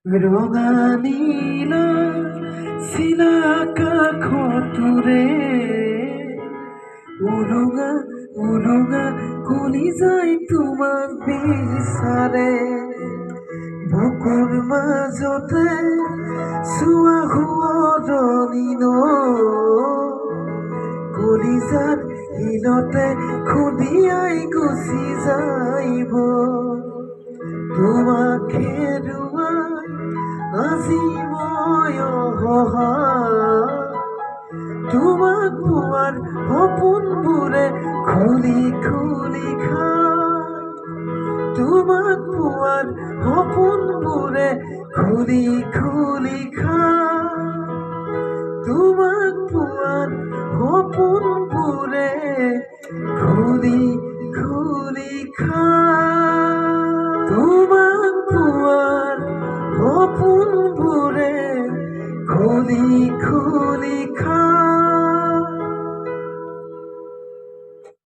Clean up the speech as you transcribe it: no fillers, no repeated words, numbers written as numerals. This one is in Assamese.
ৰঙা নীলা চিলা কাষতুৰে উৰুঙা উৰুঙা কলি যায় তোমাক বিচাৰে বুকুৰ মাজতে চোৱা সোঁৱৰণি কলিজাৰ শিলতে খুন্দিয়াই গুচি যাইব তোমাক হেৰুৱাই আজি মই অসহায় তোমাক পোৱাৰ সপোনবোৰে খুলি খুলি খায় তোমাক পোৱাৰ সপোনবোৰে খুলি খুলি খায় তোমাক পোৱাৰ সপোনবোৰে খুলি খুলি খায় তোমাক পোৱাৰ সপোনবোৰে খুলি খুলি খায়